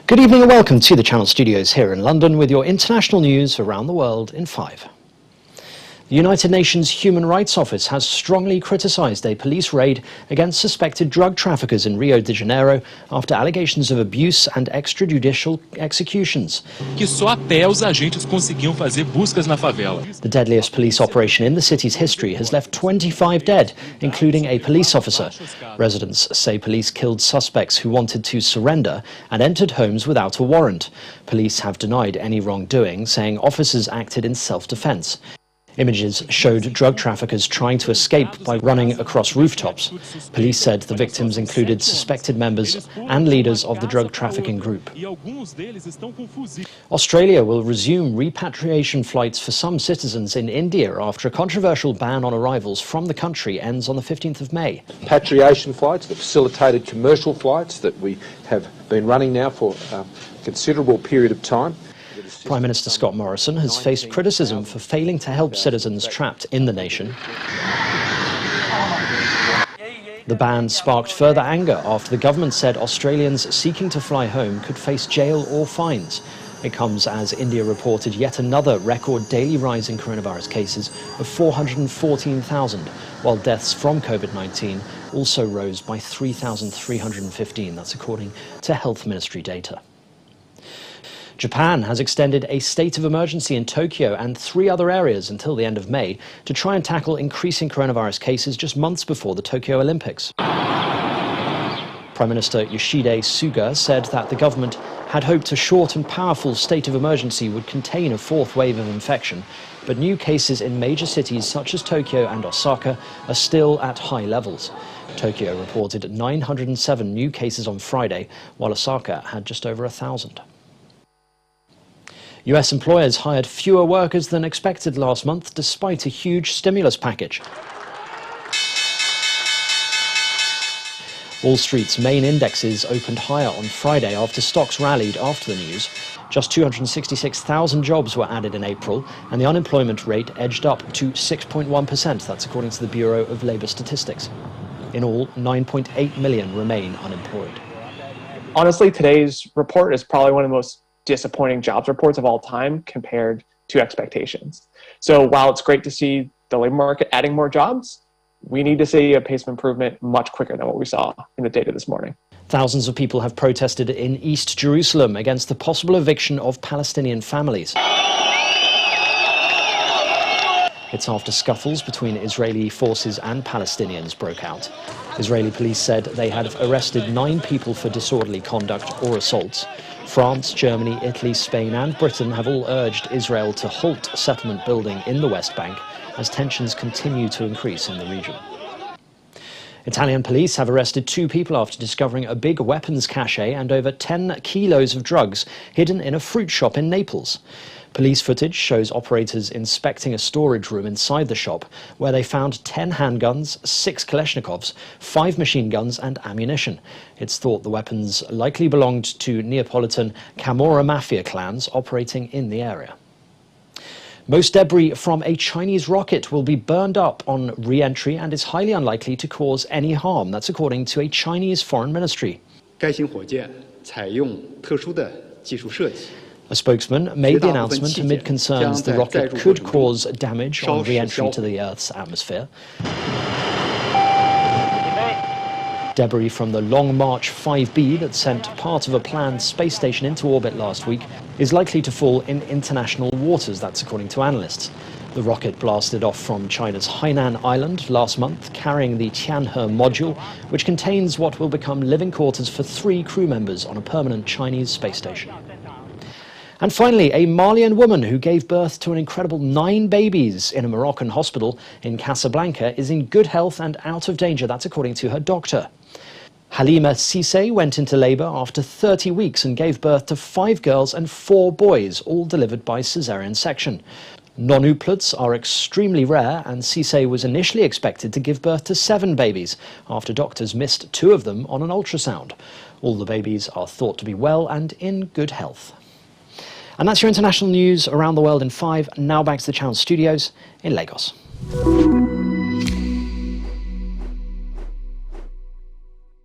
Good evening and welcome to the Channel Studios here in London with your international news around the world in 5. The United Nations Human Rights Office has strongly criticised a police raid against suspected drug traffickers in Rio de Janeiro after allegations of abuse and extrajudicial executions. Que só a pé os agentes conseguiam fazer buscas na favela. The deadliest police operation in the city's history has left 25 dead, including a police officer. Residents say police killed suspects who wanted to surrender and entered homes without a warrant. Police have denied any wrongdoing, saying officers acted in self-defense. Images showed drug traffickers trying to escape by running across rooftops. Police said the victims included suspected members and leaders of the drug trafficking group. Australia will resume repatriation flights for some citizens in India after a controversial ban on arrivals from the country ends on the 15th of May. Repatriation flights, the facilitated commercial flights that we have been running now for a considerable period of time. Prime Minister Scott Morrison has faced criticism for failing to help citizens trapped in the nation. The ban sparked further anger after the government said Australians seeking to fly home could face jail or fines. It comes as India reported yet another record daily rise in coronavirus cases of 414,000, while deaths from COVID-19 also rose by 3,315. That's according to Health Ministry data. Japan has extended a state of emergency in Tokyo and 3 other areas until the end of May to try and tackle increasing coronavirus cases just months before the Tokyo Olympics. Prime Minister Yoshide Suga said that the government had hoped a short and powerful state of emergency would contain a 4th wave of infection, but new cases in major cities such as Tokyo and Osaka are still at high levels. Tokyo reported 907 new cases on Friday, while Osaka had just over 1,000. US employers hired fewer workers than expected last month, despite a huge stimulus package. Wall Street's main indexes opened higher on Friday after stocks rallied after the news. Just 266,000 jobs were added in April, and the unemployment rate edged up to 6.1%. That's according to the Bureau of Labour Statistics. In all, 9.8 million remain unemployed. Honestly, today's report is probably one of the most disappointing jobs reports of all time compared to expectations. So while it's great to see the labor market adding more jobs, we need to see a pace of improvement much quicker than what we saw in the data this morning. Thousands of people have protested in East Jerusalem against the possible eviction of Palestinian families. It's after scuffles between Israeli forces and Palestinians broke out. Israeli police said they had arrested 9 people for disorderly conduct or assaults. France, Germany, Italy, Spain and Britain have all urged Israel to halt settlement building in the West Bank as tensions continue to increase in the region. Italian police have arrested 2 people after discovering a big weapons cache and over 10 kilos of drugs hidden in a fruit shop in Naples. Police footage shows operators inspecting a storage room inside the shop where they found 10 handguns, 6 Kalashnikovs, 5 machine guns and ammunition. It's thought the weapons likely belonged to Neapolitan Camorra mafia clans operating in the area. Most debris from a Chinese rocket will be burned up on re-entry and is highly unlikely to cause any harm. That's according to a Chinese foreign ministry. A spokesman made the announcement amid concerns the rocket could cause damage on re-entry to the Earth's atmosphere. Debris from the Long March 5B that sent part of a planned space station into orbit last week is likely to fall in international waters, that's according to analysts. The rocket blasted off from China's Hainan Island last month, carrying the Tianhe module, which contains what will become living quarters for 3 crew members on a permanent Chinese space station. And finally, a Malian woman who gave birth to an incredible 9 babies in a Moroccan hospital in Casablanca is in good health and out of danger. That's according to her doctor. Halima Cissé went into labour after 30 weeks and gave birth to 5 girls and 4 boys, all delivered by caesarean section. Non-uplets are extremely rare, and Cissé was initially expected to give birth to 7 babies after doctors missed 2 of them on an ultrasound. All the babies are thought to be well and in good health. And that's your international news around the world in 5. Now back to the Channel Studios in Lagos.